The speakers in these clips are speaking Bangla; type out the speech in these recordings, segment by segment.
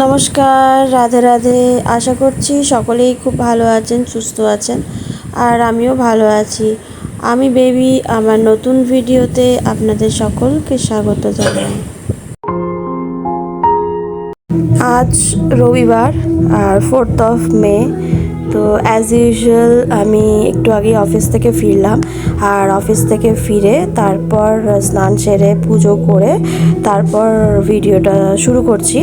নমস্কার, রাধে রাধে। আশা করছি সকলেই খুব ভালো আছেন, সুস্থ আছেন, আর আমিও ভালো আছি। আমি বেবি আমার নতুন ভিডিওতে আপনাদের সকলকে স্বাগত জানাই। আজ রবিবার আর 4th মে। তো অ্যাজ ইউজুয়াল আমি একটু আগে অফিস থেকে ফিরলাম, আর অফিস থেকে ফিরে তারপর স্নান সেরে পুজো করে তারপর ভিডিওটা শুরু করছি।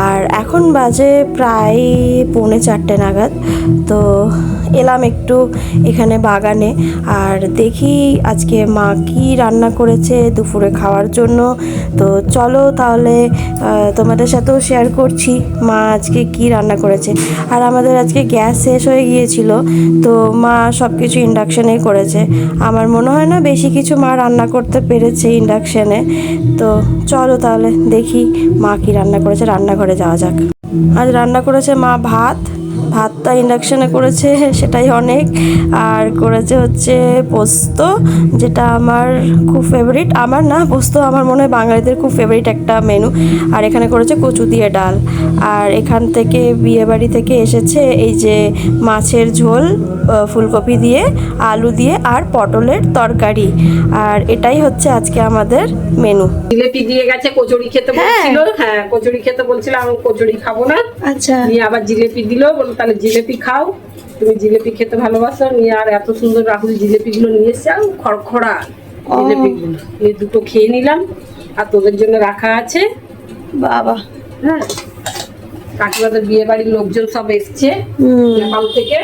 আর এখন বাজে প্রায় 3:45 নাগাদ। তো এলাম একটু এখানে বাগানে, আর দেখি আজকে মা কি রান্না করেছে দুপুরে খাওয়ার জন্য। তো চলো তাহলে তোমাদের সাথেও শেয়ার করছি মা আজকে কি রান্না করেছে। আর আমাদের আজকে গ্যাস শেষ হয়ে গিয়েছিল, তো মা সব কিছু ইন্ডাকশানেই করেছে। আমার মনে হয় না বেশি কিছু মা রান্না করতে পেরেছে ইন্ডাকশানে। তো চলো তাহলে দেখি মা কি রান্না করেছে, রান্নাঘরে যাওয়া যাক। আজ রান্না করেছে মা ভাতটা ইন্ডাকশানে করেছে, সেটাই অনেক। আর করেছে হচ্ছে পোস্ত, যেটা আমার খুব ফেভারিট। আমার না, পোস্ত আমার মনে হয় বাঙালিদের খুব ফেভারিট একটা মেনু। আর এখানে করেছে কচু দিয়ে ডাল। আর এখান থেকে বিয়েবাড়ি থেকে এসেছে এই যে মাছের ঝোল, ফুলকপি দিয়ে, আলু দিয়ে, আর পটলের তরকারি। আর এটাই হচ্ছে আজকে আমাদের মেনু। জিলেপি দিয়ে গেছে, কচুরি খেতে বলছিল। হ্যাঁ, কচুরি খেতে বলছিল, আমি কচুরি খাবো না। আচ্ছা, নিয়ে আবার জিলেপি দিল, বললো তাহলে জিলেপি খাও, তুমি জিলেপি খেতে ভালোবাসো। নিয়ে আর এত সুন্দর রাহুল জিলেপি গুলো নিয়ে এসছে, খড়খড়া জিলেপি গুলো নিয়ে দুটো খেয়ে নিলাম। আর তোদের জন্য রাখা আছে। বাবা। হ্যাঁ, কাকিমাদের বিয়ে বাড়ির লোকজন সব এসছে নেপাল থেকে।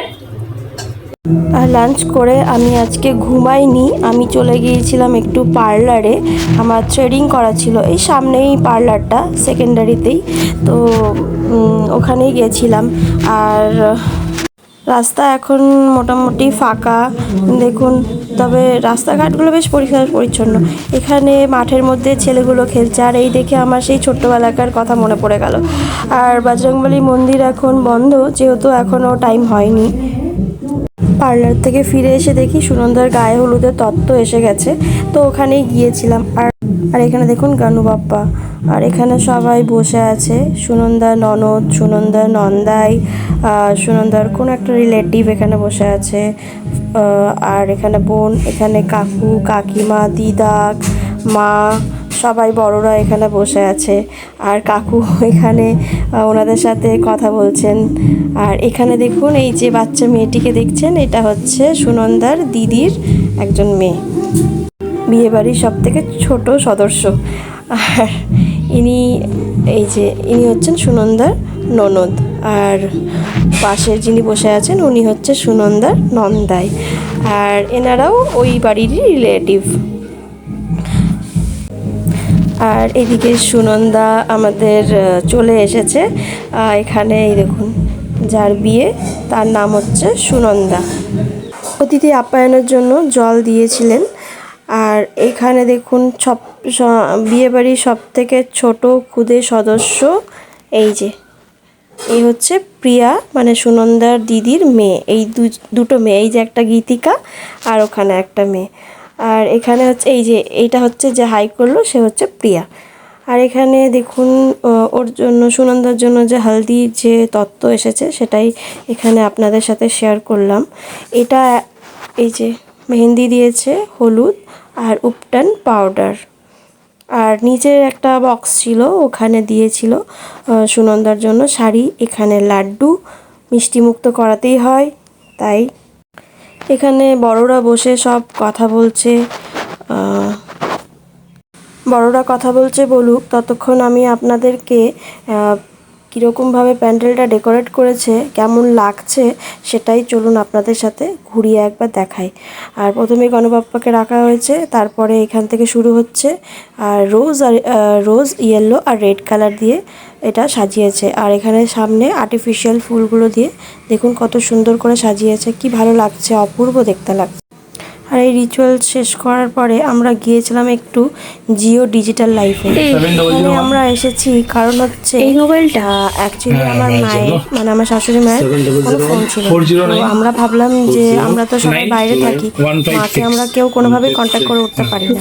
আর লাঞ্চ করে আমি আজকে ঘুমাইনি, আমি চলে গিয়েছিলাম একটু পার্লারে। আমার থ্রেডিং করা ছিল এই সামনেই পার্লারটা, সেকেন্ডারিতেই। তো ওখানেই গেছিলাম। আর রাস্তা এখন মোটামুটি ফাঁকা দেখুন, তবে রাস্তাঘাটগুলো বেশ পরিষ্কার পরিচ্ছন্ন। এখানে মাঠের মধ্যে ছেলেগুলো খেলছে, আর এই দেখে আমার সেই ছোট্টবেলাকার কথা মনে পড়ে গেল। আর বজরংবলী মন্দির এখন বন্ধ, যেহেতু এখনও টাইম হয়নি। পার্লার থেকে ফিরে এসে দেখি সুনন্দার গায়ে হলুদের তত্ত্ব এসে গেছে, তো ওখানেই গিয়েছিলাম। আর এখানে দেখুন গানু বাপ্পা, আর এখানে সবাই বসে আছে। সুনন্দার ননদ, সুনন্দার নন্দাই, সুনন্দার কোনো একটা রিলেটিভ এখানে বসে আছে। আর এখানে বোন, এখানে কাকু, কাকিমা, দিদা, মা, সবাই বড়রা এখানে বসে আছে। আর কাকু এখানে ওনাদের সাথে কথা বলছেন। আর এখানে দেখুন এই যে বাচ্চা মেয়েটিকে দেখছেন, এটা হচ্ছে সুনন্দার দিদির একজন মেয়ে, বিয়েবাড়ির সব থেকে ছোট সদস্য। আর ইনি হচ্ছেন সুনন্দার ননদ। আর পাশে যিনি বসে আছেন উনি হচ্ছে সুনন্দার নন্দাই। আর এনারাও ওই বাড়িরই রিলেটিভ। আর এদিকে সুনন্দা আমাদের চলে এসেছে। এখানে এই দেখুন, যার বিয়ে তার নাম হচ্ছে সুনন্দা। অতিথি আপ্যায়নের জন্য জল দিয়েছিলেন। আর এখানে দেখুন বিয়েবাড়ির সব থেকে ছোট ক্ষুদে সদস্য এই হচ্ছে প্রিয়া, মানে সুনন্দার দিদির মেয়ে। এই দুটো মেয়ে, এই যে একটা গীতিকা আর ওখানে একটা মেয়ে। আর এখানে হচ্ছে এইটা হচ্ছে যে হাই করলো, সে হচ্ছে প্রিয়া। আর এখানে দেখুন ওর জন্য, সুনন্দার জন্য যে হলদির যে তত্ত্ব এসেছে সেটাই এখানে আপনাদের সাথে শেয়ার করলাম। এটা এই যে মেহেন্দি দিয়েছে, হলুদ আর উপটান পাউডার। আর নিচের একটা বক্স ছিল, ওখানে দিয়েছিল সুনন্দার জন্য শাড়ি। এখানে লাড্ডু, মিষ্টিমুক্ত করাতেই হয় তাই। এখানে বড়রা বসে সব কথা বলছে। বড়রা কথা বলছে বলুক, ততক্ষণ আমি আপনাদেরকে কীরকমভাবে প্যান্ডেলটা ডেকোরেট করেছে, কেমন লাগছে, সেটাই চলুন আপনাদের সাথে ঘুরিয়ে একবার দেখাই। আর প্রথমে গণবাপ্পাকে রাখা হয়েছে, তারপরে এখান থেকে শুরু হচ্ছে। আর রোজ ইয়েলো আর রেড কালার দিয়ে এটা সাজিয়েছে। আর এখানে সামনে আর্টিফিশিয়াল ফুলগুলো দিয়ে দেখুন কত সুন্দর করে সাজিয়েছে, কি ভালো লাগছে, অপূর্ব দেখতে লাগছে। আর এই রিচুয়াল শেষ করার পরে আমরা গিয়েছিলাম একটু জিও ডিজিটাল লাইফে। এখানে আমরা এসেছি কারণ হচ্ছে এই মোবাইলটা অ্যাকচুয়ালি আমার মায়ের মানে আমার শাশুড়ি মায়ের কোনো ফোন ছিল। তো আমরা ভাবলাম যে আমরা তো সবাই বাইরে থাকি, মাকে আমরা কেউ কোনোভাবেই কন্ট্যাক্ট করে উঠতে পারি না।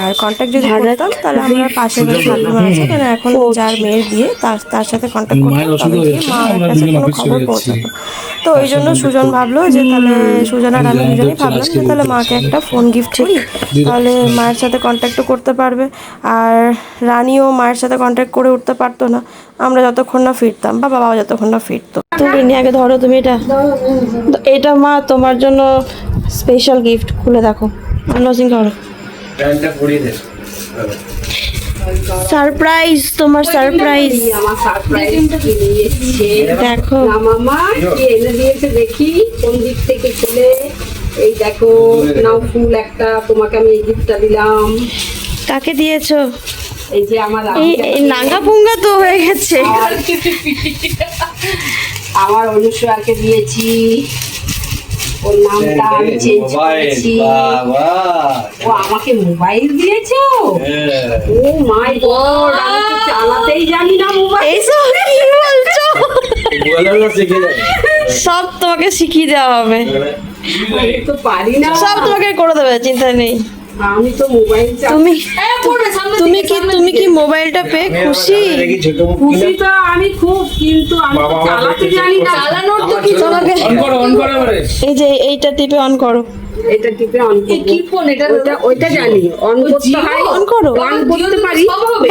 আর কন্ট্যাক্ট যদি করতাম তাহলে আমরা পাশের বাড়ি ঠাকুমা আছে, কেন এখন যার মেয়ের বিয়ে তার সাথে কন্ট্যাক্ট করতাম, তবে গিয়ে মার কাছে কোনো খবর পৌঁছাতো। তো ওই জন্য সুজন ভাবলো যে তাহলে সুজন আর আমি দুজনেই ভাবলাম যে তাহলে মাকে একটা ফোন গিফট করি, তাহলে মায়ের সাথে কন্ট্যাক্টও করতে পারবে। আর রানীও মায়ের সাথে কন্ট্যাক্ট করে উঠতে পারতো না আমরা যতক্ষণ না ফিরতাম, বা বাবা যতক্ষণ না ফিরতো। তুমি নিয়ে আগে ধরো, তুমি এটা মা তোমার জন্য স্পেশাল গিফট, খুলে দেখো, আনবক্সিং করো। সারপ্রাইজ, তোমার সারপ্রাইজ। আমার সারপ্রাইজ দেখো মামা কি এনে দিয়েছে দেখি কোন দিক থেকে খুলে। এই দেখো নাও ফুল একটা, তোমাকে আমি এই গিফটটা দিলাম। কাকে দিয়েছো? এই যে আমার এই নাঙ্গা পুঙ্গা তো হয়ে গেছে। আমার অনুসরাকে দিয়েছি, ওর নামটা আমি চেঞ্জ করেছি। ও আমাকে মোবাইল দিয়েছো? ও মাই গড, আমি তো চালাতেই জানি না মোবাইল। এইসব কি বলছো? সব তোমাকে শিখিয়ে দেওয়া হবে, আমি তো পারি না, সব তোমাকে করে দেবে, চিন্তা নেই। আমি তো মোবাইল তুমি কি মোবাইলটা পেয়ে খুশি? খুশি তো আমি খুব, কিন্তু আমি তো চালাতে জানি না। চালানোর তো কিছু এই যে এইটা টিপে অন করো, এটা টিপে অন করব। কি ফোন এটা? ওইটা জানি অন করতে হয়। অন করো, অন করতে পারি।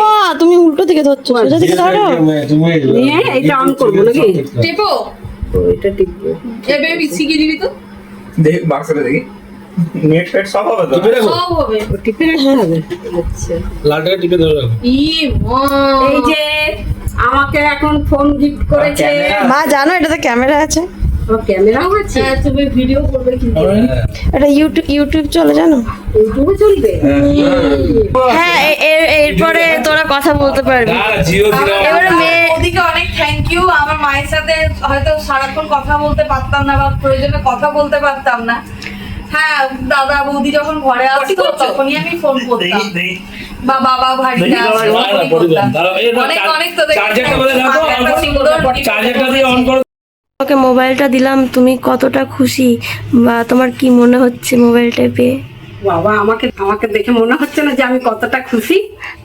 বাহ, তুমি উল্টো দিকে ধরছো, সোজা দিকে ধরো। নিয়ে এটা অন করব নাকি? টেপো ওইটা টিপবো। এ বেবি শিখিয়ে দিবি তো, দেখ বাক্সটা দেখি, নেট ফেট সব হবে তো? সব হবে। ও টিপে রাখতে হবে। আচ্ছা, লালটাকে টিপে ধরে রাখো। ই মা, এই যে আমাকে এখন ফোন গিফট করেছে। মা জানো এটাতে ক্যামেরা আছে, ও ক্যামেরাও আছে? হ্যাঁ তুমি ভিডিও করবে কিন্তু। এটা ইউটিউব চলে জানো? ইউটিউবে চলবে? হ্যাঁ, এরপরে তোরা কথা বলতে পারবি। এবারে মেয়ে ওদিকে অনেক থ্যাংক ইউ। আমার মায়ের সাথে হয়তো সারাক্ষণ কথা বলতে পারতাম না বা প্রয়োজনে কথা বলতে পারতাম না। হ্যাঁ, দাদা বৌদি যখন ঘরে আসতো তখনই আমি ফোন করতাম, বা বাবা ভাইরা অনেক অনেক তোদের ওকে মোবাইলটা দিলাম, তুমি কতটা খুশি বা তোমার কি মনে হচ্ছে মোবাইলটা পেয়ে? বাবা, আমাকে দেখে মনে হচ্ছে না যে আমি কতটা খুশি?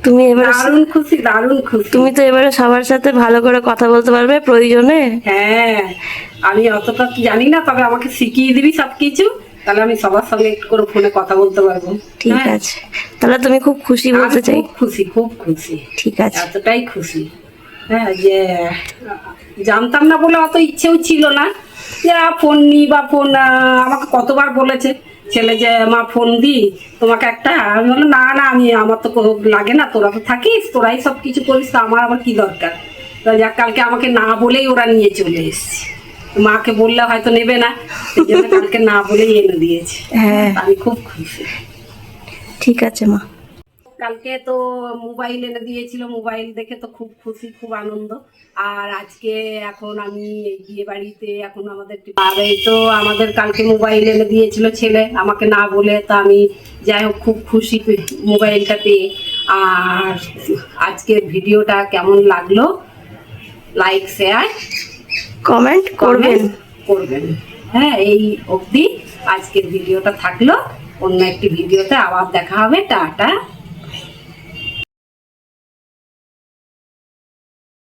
তুমি এবারে দারুণ খুশি, দারুণ খুশি। তুমি তো এবারে সবার সাথে ভালো করে কথা বলতে পারবে প্রয়োজনে। হ্যাঁ, আমি অতটা জানি না, তবে আমাকে শিখিয়ে দিবি সবকিছু, তাহলে আমি সবার সঙ্গে একটু করে ফোনে কথা বলতে পারবো। ঠিক হ্যাঁ? আছে, তাহলে তুমি খুব খুশি বলতে চাই। খুব খুশি, খুব খুশি, ঠিক আছে, এতটাই খুশি। হ্যাঁ, যে জানতাম না বলে অত ইচ্ছেও ছিল না যে ফোন নি বা ফোন। আমাকে কতবার বলেছে ছেলে যে মা ফোন দি তোমাকে একটা। আমি বললাম না না, আমার তো লাগে না, তোরা তো থাকিস, তোরাই সব কিছু করিস, তো আমার আবার কি দরকার। তো যাক, কালকে আমাকে না বলেই ওরা নিয়ে চলে এসেছে। মাকে বললে হয়তো নেবে না, সেই জন্য কালকে না বলেই এনে দিয়েছে। হ্যাঁ আমি খুব খুশি। ঠিক আছে মা। কালকে তো মোবাইল এনে দিয়েছিল, মোবাইল দেখে তো খুব খুশি, খুব আনন্দ। আর আজকে এখন আমি এই বিয়ে বাড়িতে এখন আর এই তো আমাদের কালকে মোবাইল এনে দিয়েছিল ছেলে আমাকে না বলে, তো আমি যাই হোক খুব খুশি মোবাইলটা পেয়ে। আর আজকের ভিডিওটা কেমন লাগলো, লাইক শেয়ার কমেন্ট করবেন। হ্যাঁ, এই অবধি আজকের ভিডিওটা থাকলো। অন্য একটি ভিডিওতে আবার দেখা হবে। টাটা।